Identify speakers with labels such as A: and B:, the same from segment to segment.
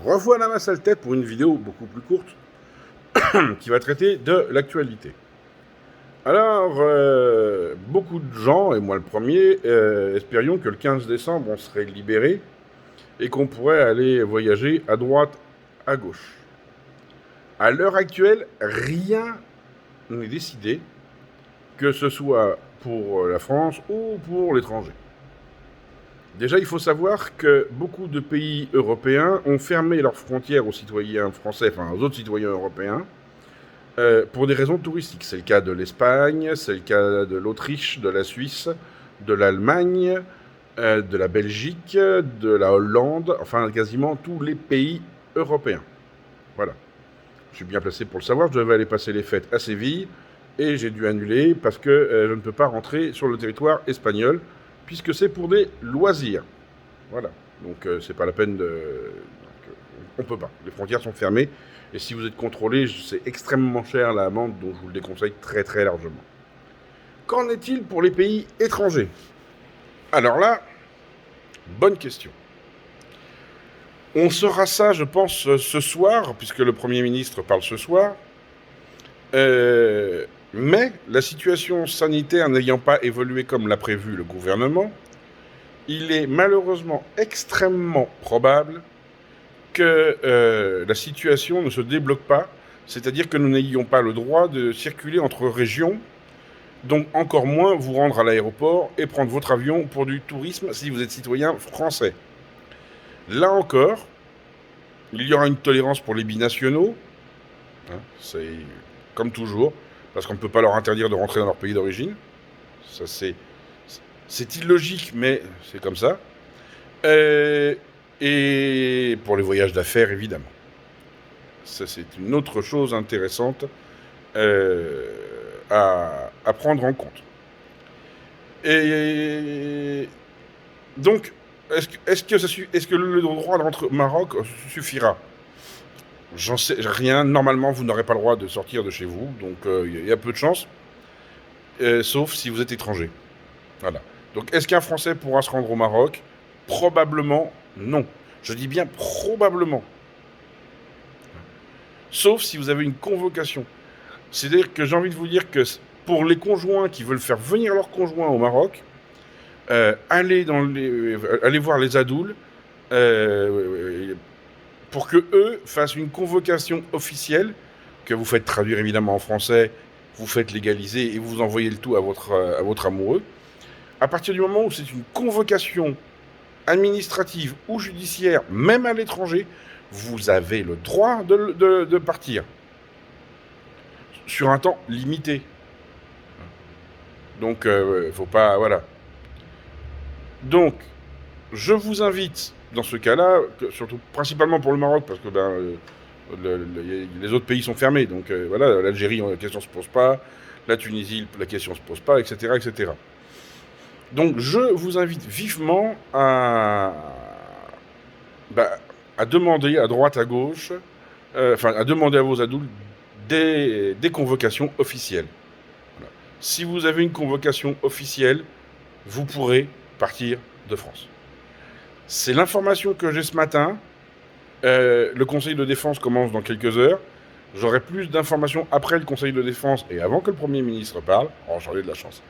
A: Revoilà ma sale tête pour une vidéo beaucoup plus courte qui va traiter de l'actualité. Alors, beaucoup de gens, et moi le premier, espérions que le 15 décembre on serait libéré et qu'on pourrait aller voyager à droite, à gauche. À l'heure actuelle, rien n'est décidé, que ce soit pour la France ou pour l'étranger. Déjà, il faut savoir que beaucoup de pays européens ont fermé leurs frontières aux citoyens français, enfin aux autres citoyens européens, pour des raisons touristiques. C'est le cas de l'Espagne, c'est le cas de l'Autriche, de la Suisse, de l'Allemagne, de la Belgique, de la Hollande, enfin quasiment tous les pays européens. Voilà. Je suis bien placé pour le savoir, je devais aller passer les fêtes à Séville et j'ai dû annuler parce que je ne peux pas rentrer sur le territoire espagnol puisque c'est pour des loisirs. Voilà. Donc c'est pas la peine de... on peut pas. Les frontières sont fermées et si vous êtes contrôlé, c'est extrêmement cher la amende, donc je vous le déconseille très très largement. Qu'en est-il pour les pays étrangers? Alors là, bonne question. On saura ça, je pense, ce soir, puisque le Premier ministre parle ce soir. Mais la situation sanitaire n'ayant pas évolué comme l'a prévu le gouvernement, il est malheureusement extrêmement probable que la situation ne se débloque pas, c'est-à-dire que nous n'ayons pas le droit de circuler entre régions, donc encore moins vous rendre à l'aéroport et prendre votre avion pour du tourisme si vous êtes citoyen français. Là encore, il y aura une tolérance pour les binationaux, hein, c'est comme toujours, parce qu'on ne peut pas leur interdire de rentrer dans leur pays d'origine. Ça, c'est illogique, mais c'est comme ça. Et pour les voyages d'affaires, évidemment. Ça, c'est une autre chose intéressante à prendre en compte. Et donc, est-ce que le droit de rentrer au Maroc suffira? J'en sais rien. Normalement, vous n'aurez pas le droit de sortir de chez vous, donc il y a peu de chance, sauf si vous êtes étranger. Voilà. Donc, est-ce qu'un Français pourra se rendre au Maroc? Probablement non. Je dis bien probablement. Sauf si vous avez une convocation. C'est-à-dire que j'ai envie de vous dire que pour les conjoints qui veulent faire venir leurs conjoints au Maroc, allez voir les adouls pour que eux fassent une convocation officielle que vous faites traduire évidemment en français, vous faites légaliser et vous envoyez le tout à votre amoureux. À partir du moment où c'est une convocation administrative ou judiciaire, même à l'étranger, vous avez le droit de partir. Sur un temps limité. Donc, faut pas... Voilà. Donc, je vous invite, dans ce cas-là, surtout principalement pour le Maroc, parce que les autres pays sont fermés. Donc, voilà, l'Algérie, la question ne se pose pas. La Tunisie, la question ne se pose pas, etc., etc. Donc, je vous invite vivement à demander à droite, à gauche, à demander à vos adultes des convocations officielles. Voilà. Si vous avez une convocation officielle, vous pourrez partir de France. C'est l'information que j'ai ce matin. Le Conseil de défense commence dans quelques heures. J'aurai plus d'informations après le Conseil de défense et avant que le Premier ministre parle. Oh, j'en ai de la chance.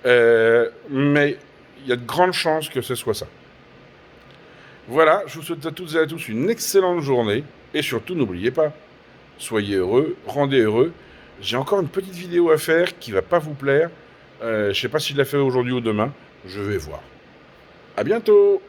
A: Mais il y a de grandes chances que ce soit ça. Voilà, je vous souhaite à toutes et à tous une excellente journée. Et surtout, n'oubliez pas, soyez heureux, rendez heureux. J'ai encore une petite vidéo à faire qui va pas vous plaire. Je sais pas si je la fais aujourd'hui ou demain. Je vais voir. À bientôt!